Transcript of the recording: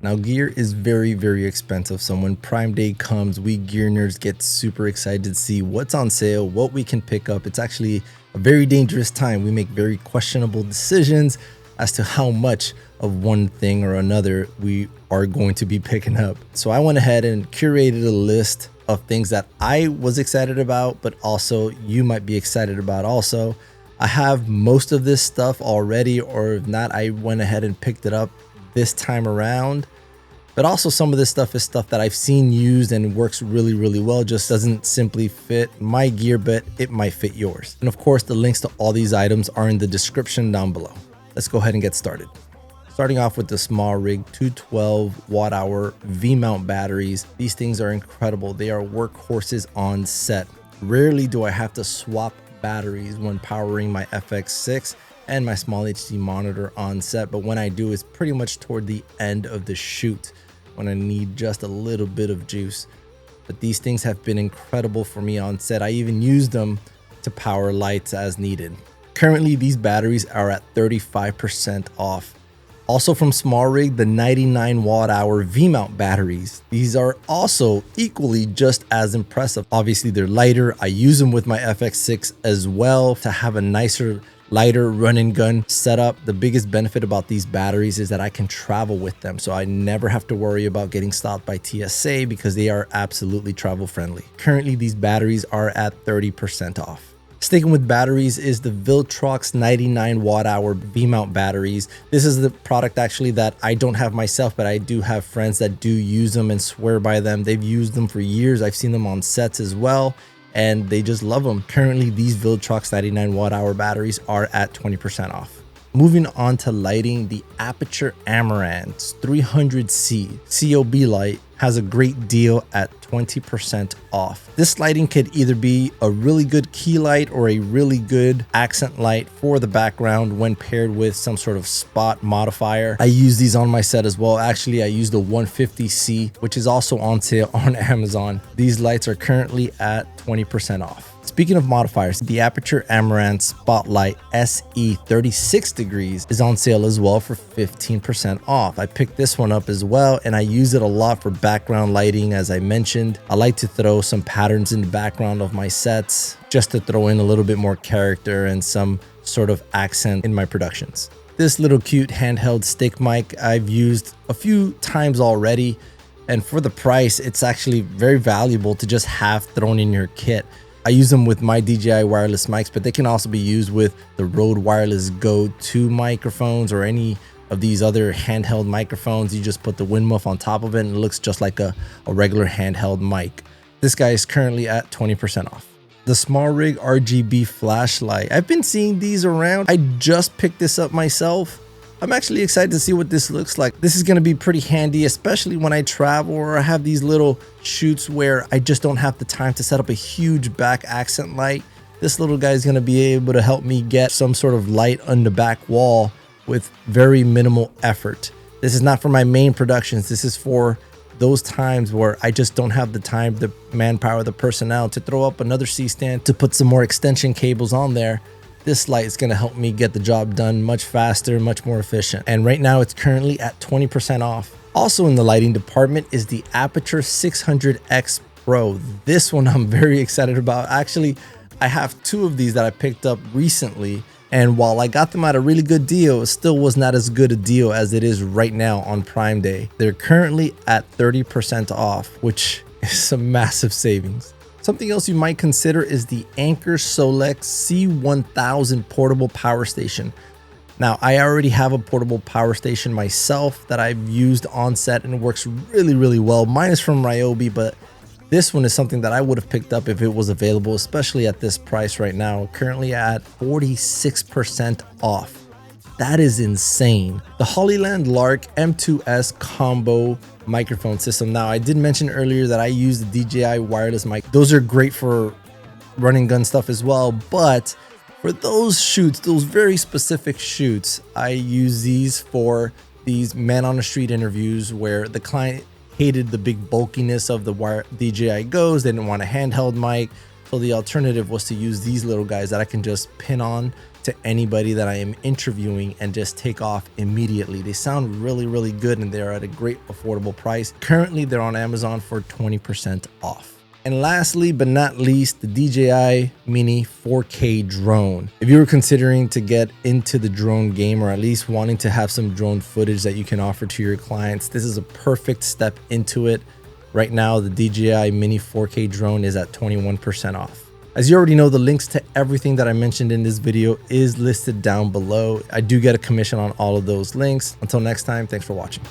Now, gear is very, very expensive. So when Prime Day comes, we gear nerds get super excited to see what's on sale, what we can pick up. It's actually a very dangerous time. We make very questionable decisions as to how much of one thing or another we are going to be picking up. So I went ahead and curated a list of things that I was excited about, but also you might be excited about also. I have most of this stuff already, or if not, I went ahead and picked it up this time around. But also some of this stuff is stuff that I've seen used and works really, really well. Just doesn't simply fit my gear, but it might fit yours. And of course, the links to all these items are in the description down below. Let's go ahead and get started. Starting off with the small rig 212 watt hour V-mount batteries. These things are incredible. They are workhorses on set. Rarely do I have to swap batteries when powering my FX6 and my small HD monitor on set, but when I do, it's pretty much toward the end of the shoot when I need just a little bit of juice. But these things have been incredible for me on set. I even use them to power lights as needed. Currently, these batteries are at 35% off. Also from Small Rig, the 99 watt hour V-mount batteries. These are also equally just as impressive. Obviously, they're lighter. I use them with my FX6 as well to have a nicer, lighter run and gun setup. The biggest benefit about these batteries is that I can travel with them, so I never have to worry about getting stopped by TSA because they are absolutely travel friendly. Currently, these batteries are at 30% off. Sticking with batteries is the Viltrox 99 watt hour V-mount batteries. This is the product actually that I don't have myself, but I do have friends that do use them and swear by them. They've used them for years. I've seen them on sets as well, and they just love them. Currently, these Viltrox 99 watt hour batteries are at 20% off. Moving on to lighting, the Aperture Amaranth 300C COB light has a great deal at 20% off. This lighting could either be a really good key light or a really good accent light for the background when paired with some sort of spot modifier. I use these on my set as well. Actually, I use the 150C, which is also on sale on Amazon. These lights are currently at 20% off. Speaking of modifiers, the Aperture Amaranth Spotlight SE 36 degrees is on sale as well for 15% off. I picked this one up as well, and I use it a lot for background lighting. As I mentioned, I like to throw some patterns in the background of my sets just to throw in a little bit more character and some sort of accent in my productions. This little cute handheld stick mic I've used a few times already, and for the price, it's actually very valuable to just have thrown in your kit. I use them with my DJI wireless mics, but they can also be used with the Rode Wireless Go 2 microphones or any of these other handheld microphones. You just put the wind muff on top of it and it looks just like a regular handheld mic. This guy is currently at 20% off. The Small Rig RGB flashlight. I've been seeing these around. I just picked this up myself. I'm actually excited to see what this looks like. This is going to be pretty handy, especially when I travel or I have these little shoots where I just don't have the time to set up a huge back accent light. This little guy is going to be able to help me get some sort of light on the back wall with very minimal effort. This is not for my main productions. This is for those times where I just don't have the time, the manpower, the personnel to throw up another C-stand, to put some more extension cables on there. This light is going to help me get the job done much faster, much more efficient. And right now it's currently at 20% off. Also in the lighting department is the Aperture 600X Pro. This one I'm very excited about. Actually, I have two of these that I picked up recently. And while I got them at a really good deal, it still was not as good a deal as it is right now on Prime Day. They're currently at 30% off, which is a massive savings. Something else you might consider is the Anker Solex C1000 portable power station. Now, I already have a portable power station myself that I've used on set and it works really, really well. Mine is from Ryobi, but this one is something that I would have picked up if it was available, especially at this price right now, currently at 46% off. That is insane. The Hollyland Lark M2S combo microphone system. Now, I did mention earlier that I use the DJI wireless mic. Those are great for running gun stuff as well, but for those shoots, those very specific shoots, I use these for these man on the street interviews where the client hated the big bulkiness of the DJI Go's. They didn't want a handheld mic. So the alternative was to use these little guys that I can just pin on to anybody that I am interviewing and just take off immediately. They sound really, really good and they're at a great affordable price. Currently, they're on Amazon for 20% off. And lastly, but not least, the DJI Mini 4K drone. If you were considering to get into the drone game, or at least wanting to have some drone footage that you can offer to your clients, this is a perfect step into it. Right now, the DJI Mini 4K drone is at 21% off. As you already know, the links to everything that I mentioned in this video is listed down below. I do get a commission on all of those links. Until next time, thanks for watching.